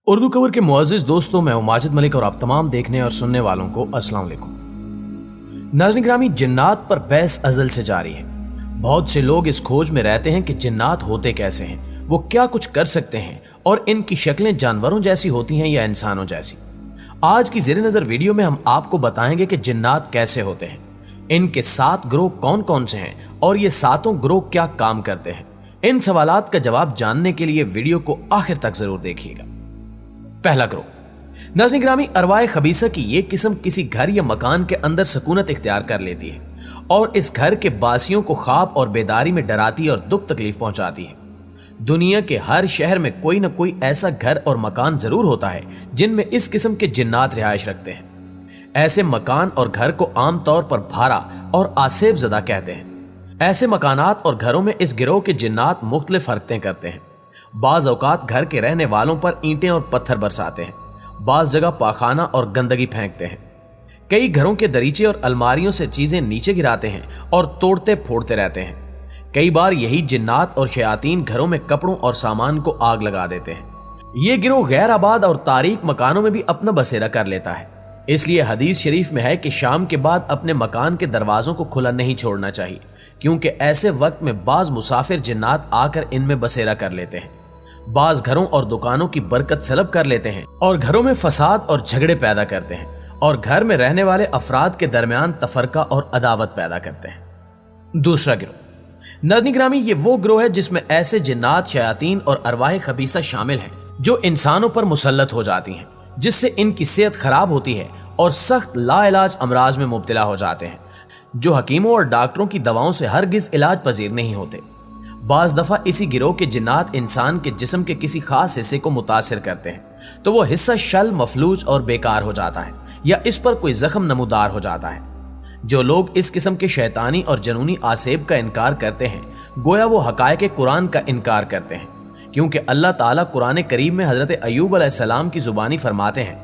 Urdu cover के मुअज़्ज़िज़ दोस्तों, मैं हूं माजिद मलिक और आप तमाम देखने और सुनने वालों को अस्सलाम वालेकुम। नाज़रीन ग्रामी, जिन्नात पर बहस अज़ल से जारी है। बहुत से लोग इस खोज में रहते हैं कि जिन्नात होते कैसे हैं, वो क्या कुछ कर सकते हैं और इनकी शक्लें जानवरों जैसी होती हैं या इंसानों जैसी। आज की ज़ेरे नज़र वीडियो में हम आपको बताएंगे कि जिन्नात कैसे होते हैं, इनके 7 ग्रोह कौन कौन से हैं और ये 7 ग्रोह क्या काम करते हैं। इन सवालात का जवाब जानने के लिए वीडियो को आखिर तक जरूर देखिएगा। पहला ग्रोह, नाज़रीन ग्रामी, अरवाए खबीसा की ये किस्म किसी घर या मकान के अंदर सकूनत इख्तियार कर लेती है और इस घर के बासियों को ख्वाब और बेदारी में डराती और दुख तकलीफ पहुंचाती है। दुनिया के हर शहर में कोई न कोई ऐसा घर और मकान जरूर होता है जिनमें इस किस्म के जिन्नात रिहाइश रखते हैं। ऐसे मकान और घर को आमतौर पर भारा और आसेब ज़दा कहते हैं। ऐसे मकानात और घरों में इस गिरोह के जिन्नात मुख्तलिफ हरकतें करते हैं। बाज औकात घर के रहने वालों पर ईंटें और पत्थर बरसाते हैं, बाज जगह पाखाना और गंदगी फेंकते हैं। कई घरों के दरीचे और अलमारियों से चीजें नीचे गिराते हैं और तोड़ते फोड़ते रहते हैं। कई बार यही जिन्नात और शयातीन घरों में कपड़ों और सामान को आग लगा देते हैं। ये गिरोह गैर आबाद और तारीक मकानों में भी अपना बसेरा कर लेता है। इसलिए हदीस शरीफ में है कि शाम के बाद अपने मकान के दरवाजों को खुला नहीं छोड़ना चाहिए, क्योंकि ऐसे वक्त में बाज मुसाफिर जिन्नात आकर इनमें बसेरा कर लेते हैं। बाज घरों और दुकानों की बरकत सलब कर लेते हैं और घरों में फसाद और झगड़े पैदा करते हैं और घर में रहने वाले अफराद के दरमियान तफरका और अदावत पैदा करते हैं। दूसरा गिरोह, नाज़रीन ग्रामी, ये वो गिरोह है जिसमें ऐसे जिन्नात, शयातीन और अरवाह खबीसा शामिल हैं जो इंसानों पर मुसल्लत हो जाती हैं, जिससे इनकी सेहत खराब होती है और सख्त लाइलाज अमराज में मुब्तला हो जाते हैं, जो हकीमों और डॉक्टरों की दवाओं से हरगिज इलाज पजीर नहीं होते। बाज दफा इसी गिरोह के जिन्नात इंसान के जिस्म के किसी खास हिस्से को मुतासिर करते हैं तो वो हिस्सा शल, मफलूज और बेकार हो जाता है या इस पर कोई जख्म नमूदार हो जाता है। जो लोग इस किस्म के शैतानी और जनूनी आसेब का इनकार करते हैं, गोया वो हकायक कुरान का इनकार करते हैं, क्योंकि अल्लाह ताला कुरान करीम में हजरत अय्यूब अलैहिस्सलाम की जुबानी फरमाते हैं,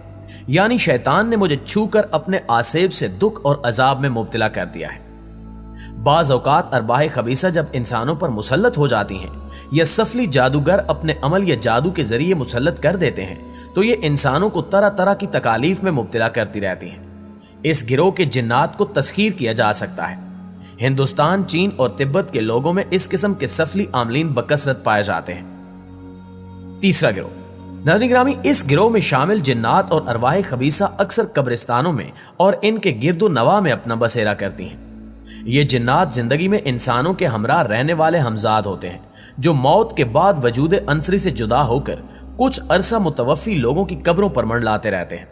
यानी शैतान ने मुझे छूकर अपने आसेब से दुख और अजाब में मुब्तला कर दिया है। बाज औकात अरवाह खबीसा जब इंसानों पर मुसल्लत हो जाती हैं या सफली जादूगर अपने अमल या जादू के जरिए मुसल्लत कर देते हैं तो ये इंसानों को तरह तरह की तकालीफ में मुब्तला करती रहती हैं। इस गिरोह के जिन्नात को तस्खीर किया जा सकता है। हिंदुस्तान, चीन और तिब्बत के लोगों में इस किस्म के सफली आमलीन बकसरत पाए जाते हैं। तीसरा गिरोह, नाज़रीन ग्रामी, इस गिरोह में शामिल जिन्नात और अरवाह खबीसा अक्सर कब्रिस्तानों में और इनके गिरदो नवा में अपना बसेरा करती हैं। ये जिन्नात जिंदगी में इंसानों के हमरा रहने वाले हमजाद होते हैं, जो मौत के बाद वजूद अंसरी से जुदा होकर कुछ अरसा मुतवफ़ी लोगों की कब्रों पर मंडलाते रहते हैं।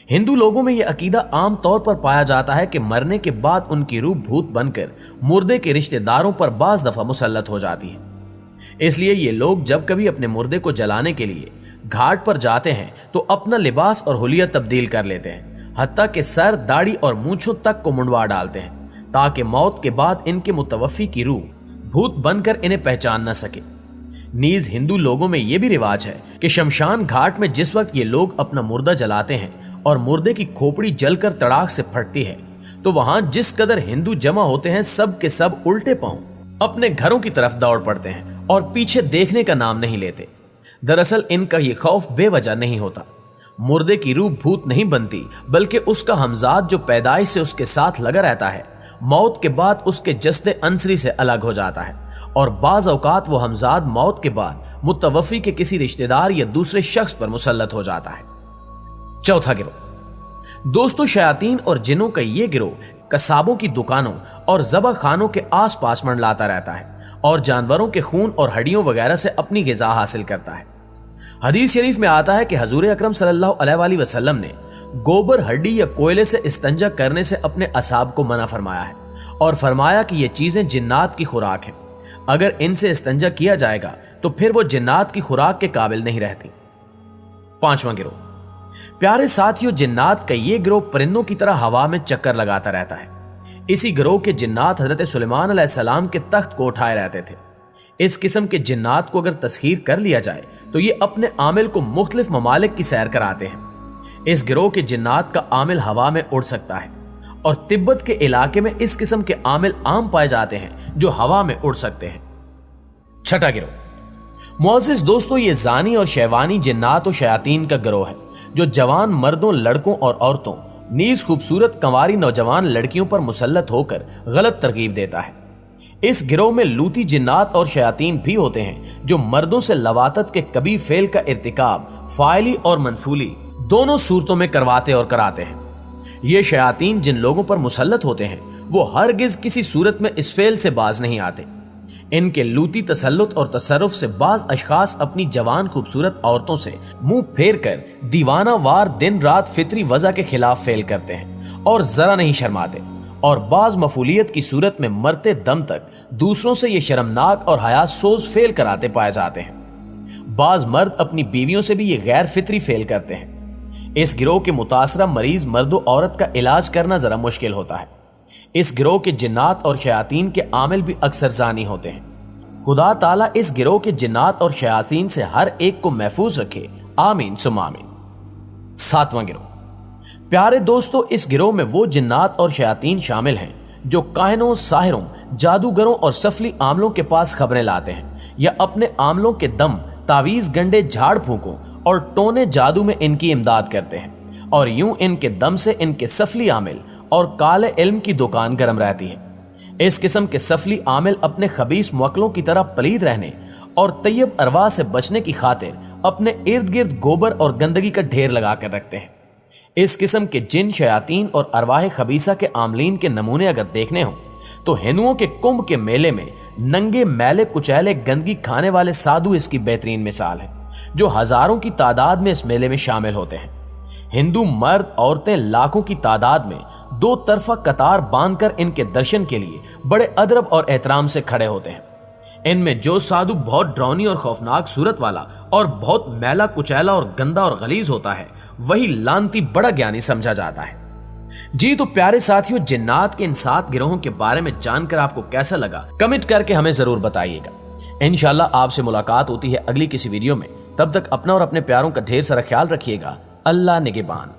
हिंदू लोगों में यह अकीदा आम तौर पर पाया जाता है कि मरने के बाद उनकी रूह भूत बनकर मुर्दे के रिश्तेदारों पर बाज दफा मुसल्लत हो जाती है। इसलिए ये लोग जब कभी अपने मुर्दे को जलाने के लिए घाट पर जाते हैं तो अपना लिबास और हुलिया तब्दील कर लेते हैं, हत्ता के सर, दाढ़ी और मूंछों तक को मुंडवा डालते हैं, ताकि मौत के बाद इनके मुतवफ़ी की रूह भूत बनकर इन्हें पहचान न सके। नीज हिंदू लोगों में यह भी रिवाज है कि शमशान घाट में जिस वक्त ये लोग अपना मुर्दा जलाते हैं और मुर्दे की खोपड़ी जलकर तड़ाक से फटती है, तो वहां जिस कदर हिंदू जमा होते हैं, सब के सब उल्टे पांव अपने घरों की तरफ दौड़ पड़ते हैं और पीछे देखने का नाम नहीं लेते। दरअसल इनका ये खौफ बेवजह नहीं होता। मुर्दे की रूह भूत नहीं बनती, बल्कि उसका हमजाद जो पैदाइश से उसके साथ लगा रहता है, मौत के बाद उसके जस्दे अंसरी से अलग हो जाता है और बाज औकात वो हमजाद मौत के बाद मुतवफ़ी के किसी रिश्तेदार या दूसरे शख्स पर मुसल्लत हो जाता है। चौथा गिरोह, दोस्तों, शयातीन और जिनों का ये गिरोह कसाबों की दुकानों और ज़बह खानों के आसपास मंडलाता रहता है और जानवरों के खून और हड्डियों वगैरह से अपनी ग़िज़ा हासिल करता है। हदीस शरीफ में आता है कि हजूर अकरम सल्लल्लाहु अलैहि वसल्लम ने गोबर, हड्डी या कोयले से इस्तंजा करने से अपने असाब को मना फरमाया है और फरमाया कि ये चीजें जिन्नात की खुराक हैं। अगर इनसे इस्तंजा किया जाएगा तो फिर वो जिन्नात की खुराक के काबिल नहीं रहती। पांचवां गिरोह, प्यारे साथियों, जिन्नात का ये गिरोह परिंदों की तरह हवा में चक्कर लगाता रहता है। इसी गिरोह के जिन्नात हजरत सुलेमान अलैहिस्सलाम के तख्त को उठाए रहते थे। इस किस्म के जिन्नात को अगर तस्खीर कर लिया जाए तो ये अपने आमिल को मुख्तलिफ ममालिक की सैर कराते हैं। इस गिरोह के जिन्नात का आमिल हवा में उड़ सकता है और तिब्बत के इलाके में इस किस्म के आमिल आम पाए जाते हैं जो हवा में उड़ सकते हैं। छठा गिरोह, मुअज़्ज़िज़ दोस्तों, ये जानी और शैवानी जिन्नात और शयातीन का गिरोह है जो जवान मर्दों, लड़कों और औरतों, नीज खूबसूरत कंवारी नौजवान लड़कियों पर मुसल्लत होकर गलत तरकीब देता है। इस गिरोह में लूती जिन्नात और शयातीन भी होते हैं जो मर्दों से लवातत के कबीह फेल का इर्तिकाब फाइली और मनफूली दोनों सूरतों में करवाते और कराते हैं। ये शयातीन जिन लोगों पर मुसल्लत होते हैं वो हरगिज किसी सूरत में इस फेल से बाज नहीं आते। इनके लूती तसल्लुत और तसर्रुफ से बाज अशखास अपनी जवान खूबसूरत औरतों से मुंह फेर कर दीवाना वार दिन रात फितरी वजह के खिलाफ फेल करते हैं और जरा नहीं शर्माते, और बाज मफूलियत की सूरत में मरते दम तक दूसरों से ये शर्मनाक और हया सोज फेल कराते पाए जाते हैं। बाज मर्द अपनी बीवियों से भी ये गैर फितरी फेल करते हैं। इस गिरोह के मुतासरा मरीज मर्द और औरत का इलाज करना जरा मुश्किल होता है। इस गिरोह के जिन्नात और शयातीन के आमिल भी अक्सर जानी होते हैं। खुदा ताला इस गिरोह के जिन्नात और शयातीन से हर एक को महफूज रखे, आमीन सुम आमीन। 7वां गिरोह। प्यारे दोस्तों, इस गिरोह में वो जिन्नात और शयातीन शामिल हैं जो काहिनों, साहिरों, जादूगरों और सफली आमलों के पास खबरें लाते हैं या अपने आमलों के दम, तावीज, गंडे, झाड़ फूकों और टोने जादू में इनकी इमदाद करते हैं, और यूं इनके दम से इनके सफली आमिल और काले इल्म की दुकान गर्म रहती है। इस किस्म के सफली आमिल अपने खबीस मुवक्किलों की तरह पलीद रहने और तैयब अरवा से बचने की खातिर अपने इर्द गिर्द गोबर और गंदगी का ढेर लगा कर रखते हैं। इस किस्म के जिन, शयातीन और अरवाह खबीसा के आमलीन के नमूने अगर देखने हों तो हिंदुओं के कुंभ के मेले में नंगे, मैले, कुचैले, गंदगी खाने वाले साधु इसकी बेहतरीन मिसाल है, जो हजारों की तादाद में इस मेले में शामिल होते हैं। हिंदू मर्द औरतें लाखों की तादाद में दो तरफा कतार बांधकर इनके दर्शन के लिए बड़े अदब और एहतराम से खड़े होते हैं। इनमें जो साधु बहुत डरावनी और खौफनाक सूरत वाला और बहुत मैला, कुचैला और गंदा और गलीज होता है, वही लानती बड़ा ज्ञानी समझा जाता है। जी तो प्यारे साथियों, जिन्नात के इन 7 गिरोहों के बारे में जानकर आपको कैसा लगा, कमेंट करके हमें जरूर बताइएगा। इंशाल्लाह आपसे मुलाकात होती है अगली किसी वीडियो में। तब तक अपना और अपने प्यारों का ढेर सारा ख्याल रखिएगा। अल्लाह निगहबान।